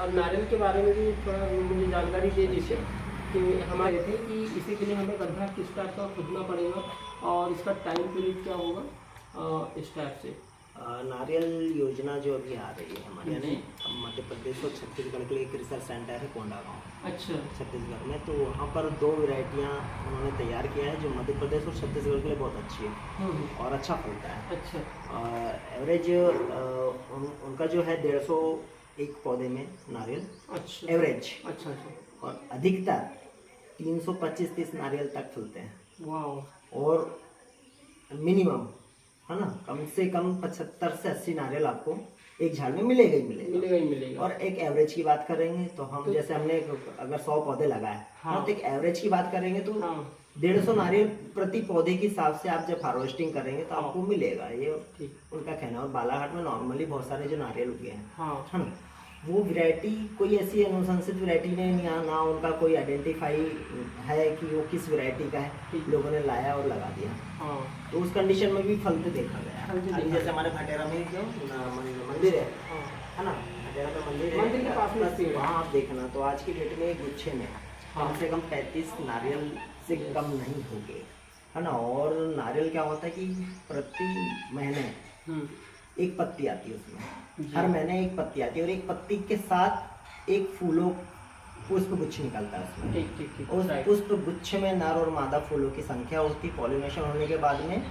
अब नारियल के बारे में भी थोड़ा मुझे जानकारी दे दीजिए कि हमारे थे कि इसी के लिए हमें गड्ढा किस टाइप का खोदना पड़ेगा और इसका टाइम पीरियड क्या होगा इस टाइप से। नारियल योजना जो अभी आ रही है हमारे जी। यहाँ मध्य प्रदेश और छत्तीसगढ़ के लिए एक रिसर्च सेंटर है कोंडागांव अच्छा छत्तीसगढ़ में। तो वहाँ पर 2 वैरायटियाँ उन्होंने तैयार किया है जो मध्य प्रदेश और छत्तीसगढ़ के लिए बहुत अच्छी है और अच्छा फलता है। अच्छा एवरेज उनका जो है 150 एक पौधे में नारियल अच्छा एवरेज, अच्छा अच्छा और अधिकतर 325-30 नारियल तक फलते हैं। वाह। और मिनिमम है ना कम से कम 75 से 80 नारियल आपको एक झाड़ में मिलेगा ही मिलेगा। मिलेगा ही मिलेगा। और एक एवरेज की बात करेंगे तो हम तो जैसे हमने अगर 100 पौधे लगाए हाँ। तो एक एवरेज की बात करेंगे तो हाँ 150 नारियल प्रति पौधे के हिसाब से आप जब हार्वेस्टिंग करेंगे तो हाँ। आपको मिलेगा, ये ठीक। उनका कहना है। और बालाघाट में नॉर्मली बहुत सारे जो नारियल उगे हैं हाँ है ना, वो वैरायटी कोई ऐसी अनुशंसित वैरायटी नहीं है, ना उनका कोई आइडेंटिफाई है कि वो किस वैरायटी का है, लोगों ने लाया और लगा दिया। हाँ तो उस कंडीशन में भी फलते देखा गया है। फलते अभी देखा जैसे हमारे भटेरा में जो मंदिर हाँ। है ना, भटेरा में मंदिर है, मंदिर के पास में पेड़ है। वहाँ आप देखना तो आज की डेट में गुच्छे में हाँ। कम से कम 35 नारियल से कम नहीं होंगे है ना। और नारियल क्या होता है कि प्रति महीने एक पत्ती आती है उसमें, हर महीने एक पत्ती आती है और एक पत्ती के साथ एक फूलों पुष्प गुच्छ निकलता है उसमें। ठीक ठीक ठीक। उस पुष्प गुच्छ में नर और मादा फूलों की संख्या होती। पॉलिनेशन होने के बाद में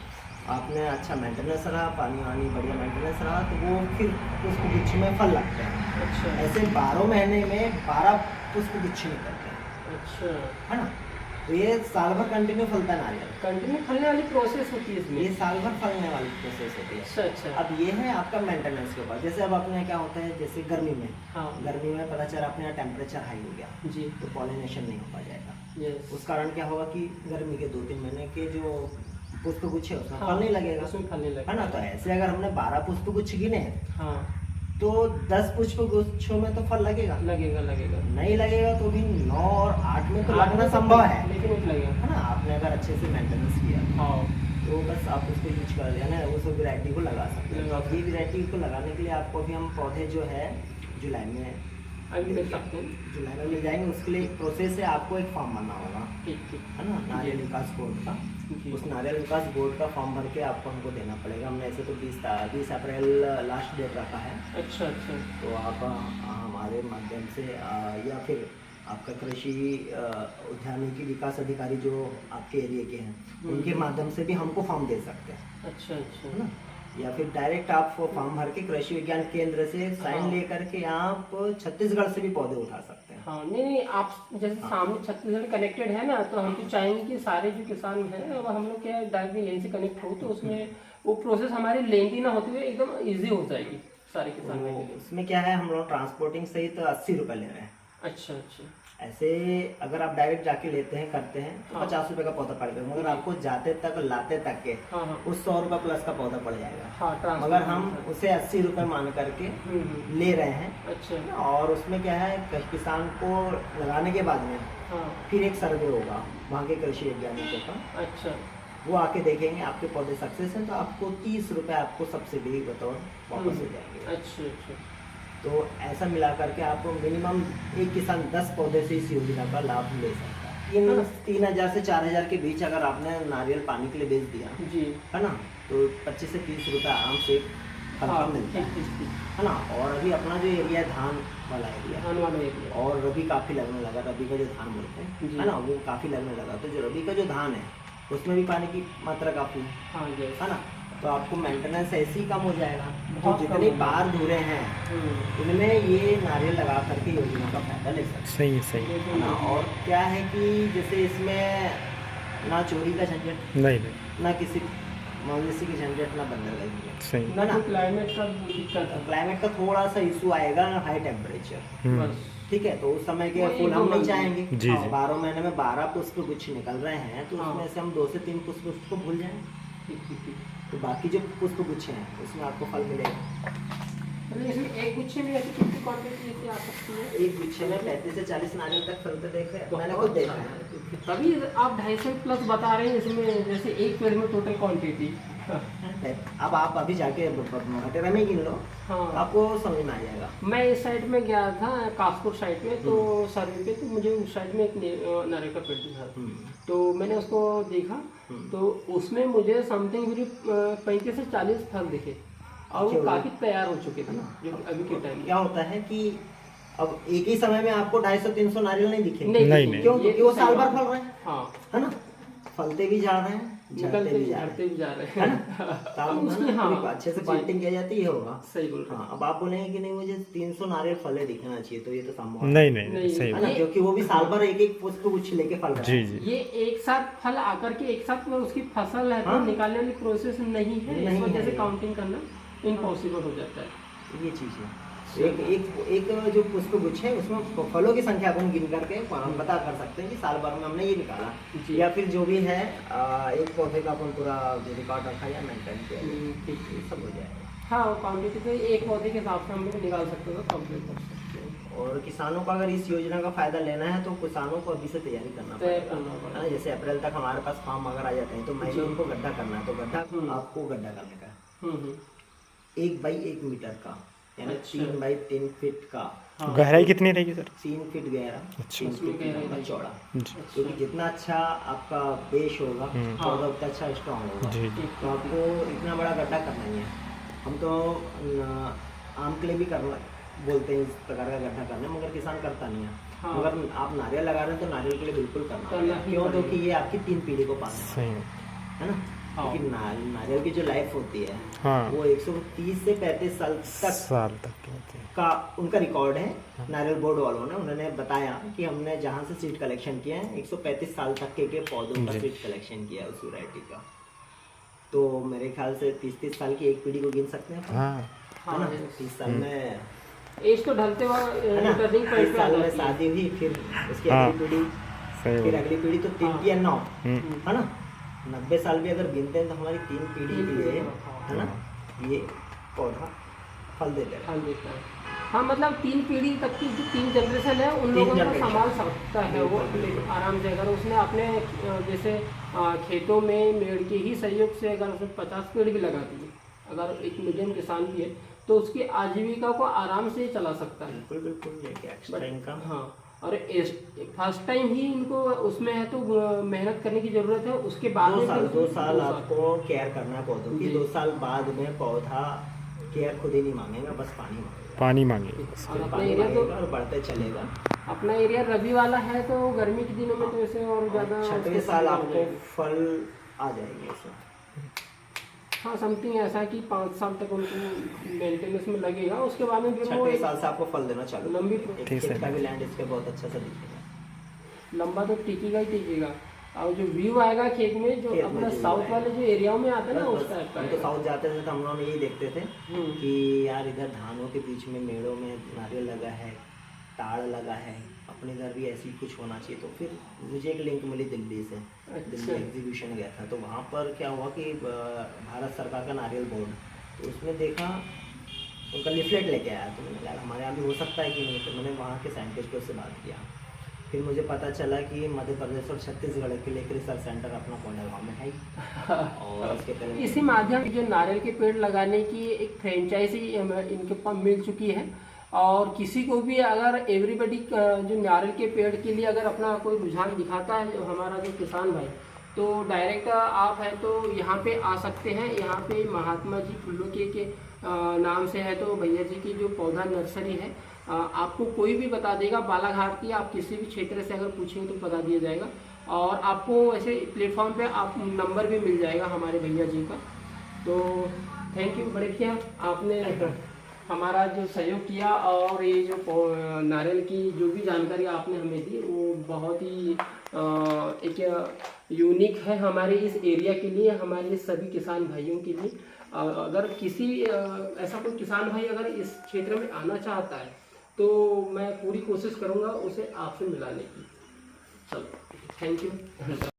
आपने अच्छा मेंटेनेंस रहा, पानी वानी बढ़िया मेंटेनेंस रहा, तो वो फिर पुष्प गुच्छ में फल लगते हैं। अच्छा ऐसे 12 महीने में 12 पुष्प गुच्छ निकलते हैं अच्छा है ना। तो ये साल भर कंटिन्यू फलता है नारियल, कंटिन्यू फलने वाली प्रोसेस होती है इसमें। ये साल भर फलने वाली प्रोसेस होती है। अच्छा अच्छा। अब ये है आपका मेंटेनेंस के ऊपर। जैसे अब अपने क्या होता है, जैसे गर्मी में हाँ गर्मी में पता चला अपने यहाँ टेम्परेचर हाई हो गया जी तो पॉलिनेशन नहीं हो पाएगा। यस। उस कारण क्या होगा कि गर्मी के 2-3 महीने के जो पुष्प गुच्छ है उसमें हाँ, फल नहीं लगेगा, उसमें फल नहीं लगेगा है ना। तो ऐसे अगर हमने 12 पुष्प गुच्छ गिने हाँ तो 10 पुष्प गुच्छों में तो फल लगेगा, लगेगा लगेगा। नहीं लगेगा तो भी 9 और 8 में तो 8 लगना में तो संभव है लेकिन वो लगेगा। है ना। आपने अगर अच्छे से मेंटेनेंस किया हाँ तो बस आप उसको यूज कर दिया ना, उस वैरायटी को लगा सकते हैं। लगा तो ये वैरायटी को लगाने के लिए आपको अभी हम पौधे जो है जुलाई में अभी मिल सकते हैं। जुलाई में मिल जाएंगे। उसके लिए एक प्रोसेस है, आपको एक फॉर्म भरना होगा ठीक ठीक है ना, नारियल विकास बोर्ड का। जी। उस नारियल विकास बोर्ड का फॉर्म भर के आपको हमको देना पड़ेगा। हमने ऐसे तो 20 अप्रैल लास्ट डेट रखा है। अच्छा अच्छा। तो आप हमारे माध्यम से या फिर आपका कृषि उद्यानिकी विकास अधिकारी जो आपके एरिया के हैं उनके माध्यम से भी हमको फॉर्म दे सकते हैं अच्छा अच्छा है ना। या फिर डायरेक्ट आप फॉर्म भर के कृषि विज्ञान केंद्र से साइन हाँ। लेकर के आप छत्तीसगढ़ से भी पौधे उठा सकते हैं। हाँ नहीं आप जैसे सामने छत्तीसगढ़ कनेक्टेड है ना, तो हम तो चाहेंगे कि सारे जो किसान हैं अब हम लोग क्या डायरेक्टली यहीं से कनेक्ट हो तो उसमें वो प्रोसेस हमारी लेंथी ना होते हुए एकदम इजी हो जाएगी सारे किसानों के लिए। उसमें क्या है, हम लोग ट्रांसपोर्टिंग सहित 80 रुपये ले रहे हैं। अच्छा अच्छा। ऐसे अगर आप डायरेक्ट जाके लेते हैं करते हैं तो हाँ। 50 रुपये का पौधा पड़ेगा, मगर आपको जाते तक लाते तक के हाँ हाँ उस 100 रुपये प्लस का पौधा पड़ जाएगा। हाँ ट्रांसपोर्ट। मगर हम उसे 80 रुपये मान करके ले रहे हैं। अच्छा और उसमें क्या है, किसान को लगाने के बाद में हाँ फिर एक सर्वे होगा वहाँ के कृषि वैज्ञानिकों का, अच्छा वो आके देखेंगे आपके पौधे सक्सेस हैं तो आपको 30 रुपये आपको सब्सिडी बतौर वापस हो जाएंगे। अच्छा अच्छा। तो ऐसा मिला करके आपको मिनिमम एक किसान 10 पौधे से इस योजना का लाभ ले सकता है। 3,000 से 4,000 के बीच अगर आपने नारियल पानी के लिए बेच दिया जी है ना, तो 25 से 30 रुपये आराम से फल हाँ का मिलता ठीक ठीक है ना। और अभी अपना जो एरिया है धान वाला एरिया, धान वाला एरिया। और रबी काफ़ी लगने लगा, रबी का जो धान बोलते जी। हैं है ना, वो काफ़ी लगने लगा। तो जो रबी का जो धान है उसमें भी पानी की मात्रा काफ़ी है हाँ यस। ना। तो आपको मेंटेनेंस ऐसे ही कम हो जाएगा। तो बहुत कम जितने हो पार धुरे हैं इनमें ये नारियल लगा करके योजना का फायदा ले सकते सही है सही है। हैं ना। और क्या है कि जैसे इसमें ना चोरी का झंझट, नहीं नहीं ना किसी मवेशी की झंझट, ना बंदर का झंझट सही ना कोई क्लाइमेट का दिक्कत है। क्लाइमेट का थोड़ा सा इशू आएगा, हाई टेम्परेचर, बस ठीक है। तो उस समय के वही फूल हम दो नहीं महीने। चाहेंगे। जी, हाँ, जी। 12 महीने में 12 पुष्प गुच्छ निकल रहे हैं तो हाँ। उसमें से हम 2 से 3 पुष्प को भूल जाएं, ठीक ठीक ठीक। तो बाकी जो पुष्प गुच्छ हैं उसमें आपको फल मिलेगा। मतलब इसमें एक गुच्छे में ऐसी कितनी क्वांटिटी ऐसी आ सकती है? एक गुच्छे में 35 से 40 नारियल तक फलते देखे मैंने खुद देखा है। तभी आप 250 प्लस बता रहे हैं इसमें, जैसे एक पेड़ में टोटल क्वांटिटी अब आप अभी जाके भटेरा में गिन लो, हाँ। आपको समझ में आ जाएगा। मैं इस साइड में गया था कासपुर साइड में, तो सर्वे पे तो मुझे उस साइड में एक नारियल का पेड़ दिखा, तो मैंने उसको देखा, तो उसमें मुझे समथिंग मेरी 35 से 40 फल दिखे और वो काफी तैयार हो चुके थे जो अभी के टाइम में। क्या होता है कि अब एक ही समय में आपको 250-300 नारियल नहीं दिखेंगे। नहीं। क्यों? क्योंकि वो साल भर फल रहे हैं, हाँ, है ना, फलते भी जा रहे हैं, झड़ते भी जा रहे हैं, हाँ, अच्छे से प्लांटिंग की जाती है, होगा सही बोल रहे हाँ। अब आप बोलेंगे कि नहीं मुझे 300 नारियल फले दिखना चाहिए, तो ये तो संभव नहीं सही है ना, क्योंकि वो भी साल भर एक एक पुष्प गुच्छ लेके फल रहे हैं। ये एक साथ फल आकर के एक साथ में उसकी फसल है तो निकालने वाली प्रोसेस नहीं है, इस वजह से काउंटिंग करना इम्पॉसिबल हो जाता है। ये चीज है, एक जो पुष्प गुच्छ है उसमें फलों की संख्या अपन गिन करके हम पता कर सकते हैं कि साल भर में हमने ये निकाला, या फिर जो भी है एक पौधे का अपन पूरा रिकॉर्ड रखा या मेंटेन किया, ये सब हो जाएगा। हाँ, क्वांटिटी तो एक पौधे के हिसाब से हम लोग निकाल सकते हो, कंप्लीट कर सकते हैं। और किसानों को अगर इस योजना का फायदा लेना है तो किसानों को अभी से तैयारी करना पड़ेगा। जैसे अप्रैल तक हमारे पास फार्म अगर आ जाते हैं तो मई में उनको गड्ढा करना है, तो गड्ढा आपको गड्ढा करने का 1 बाई 1 मीटर का, यानी 3 बाई 3 फीट का। गहराई कितनी रहेगी सर? 3 फीट गहरा, 3 फीट का चौड़ा, जी। क्योंकि जितना अच्छा आपका बेस होगा पौधा उतना अच्छा स्ट्रॉन्ग होगा। जी। तो आपको इतना बड़ा गड्ढा करना ही है। हम तो आम के लिए भी करना बोलते हैं इस प्रकार का गड्ढा करना, मगर किसान करता नहीं है। मगर आप नारियल लगा रहे हैं तो नारियल के लिए बिल्कुल करना, क्यों? क्योंकि ये आपकी 3 पीढ़ी को पालना है ना, क्योंकि नारियल की जो लाइफ होती है वो 130 से 35 साल तक का उनका रिकॉर्ड है। नारियल बोर्ड वालों ने उन्होंने बताया कि हमने जहाँ से सीड कलेक्शन किया है 135 साल तक के पौधों का सीड कलेक्शन किया है उस वैरायटी का। तो मेरे ख्याल से 30 साल की एक पीढ़ी को गिन सकते हैं, है ना। 30 साल में एज तो ढलते हुए 30 साल में शादी हुई, फिर उसकी अगली पीढ़ी, फिर अगली पीढ़ी, तो 3 की 9, है ना। 90 साल भी अगर गिनते हैं तो हमारी 3 पीढ़ी के लिए, है ना, ये पौधा फल देता है। हाँ, मतलब 3 पीढ़ी तक की जो 3 जनरेशन है उन लोगों को संभाल सकता है वो आराम से। अगर उसने अपने जैसे खेतों में मेड़ के ही सहयोग से अगर उसने 50 पेड़ भी लगा दिए, अगर एक मीडियम किसान भी है तो उसकी आजीविका को आराम से चला सकता है। बिल्कुल। हाँ, और फर्स्ट टाइम ही इनको उसमें है तो मेहनत करने की जरूरत है, उसके बाद 2 साल आपको केयर करना है पौधों की। 2 साल बाद में पौधा केयर खुद ही नहीं मांगेगा, बस पानी मांगेगा और अपना एरिया तो और बढ़ते चलेगा। अपना एरिया रबी वाला है तो गर्मी के दिनों में तो ऐसे और ज्यादा 6वें साल आपको फल आ जाएंगे इसमें। हाँ, समथिंग ऐसा कि 5 साल तक उनको मेंटेनेंस में लगेगा, उसके बाद में फिर वो 6वें साल से आपको फल देना चालू। लंबी खेत का भी लैंड इसके बहुत अच्छा से दिखेगा, लंबा तो टिकेगा ही टिकेगा। और जो व्यू आएगा खेत में, जो अपना साउथ वाले जो एरियाओं में आता है ना, उस टाइप का। हम तो साउथ जाते थे तो हम लोग यही देखते थे कि यार इधर धानों के बीच में मेड़ों में नारियल लगा है, ताड़ लगा है, अपने घर भी ऐसी कुछ होना चाहिए। तो फिर मुझे एक लिंक मिली दिल्ली से, दिल्ली एग्जीबिशन गया था, तो वहाँ पर क्या हुआ कि भारत सरकार का नारियल बोर्ड, तो उसमें देखा उनका लिफलेट लेके आया, तो मैंने कहा हमारे यहाँ भी हो सकता है कि नहीं। तो मैंने वहाँ के साइंटिस्टों से बात किया, फिर मुझे पता चला कि मध्य प्रदेश और छत्तीसगढ़ के लिए रिसर्च सेंटर अपना कोंडागांव में है। और इसके पहले इसी माध्यम से जो नारियल के पेड़ लगाने की एक फ्रेंचाइजी इनके पास मिल चुकी है, और किसी को भी अगर एवरीबडी जो नारियल के पेड़ के लिए अगर अपना कोई रुझान दिखाता है, जो हमारा जो किसान भाई, तो डायरेक्ट आप है तो यहाँ पे आ सकते हैं। यहाँ पे महात्मा जी फुल्लो के नाम से है, तो भैया जी की जो पौधा नर्सरी है, आपको कोई भी बता देगा। बालाघाट की आप किसी भी क्षेत्र से अगर पूछेंगे तो बता दिया जाएगा, और आपको ऐसे प्लेटफॉर्म पे आप नंबर भी मिल जाएगा हमारे भैया जी का। तो थैंक यू बड़े भैया, आपने हमारा जो सहयोग किया, और ये जो नारियल की जो भी जानकारी आपने हमें दी वो बहुत ही एक यूनिक है हमारे इस एरिया के लिए, हमारे सभी किसान भाइयों के लिए। अगर किसी ऐसा कोई किसान भाई अगर इस क्षेत्र में आना चाहता है तो मैं पूरी कोशिश करूंगा उसे आपसे मिलाने की। चलो, थैंक यू।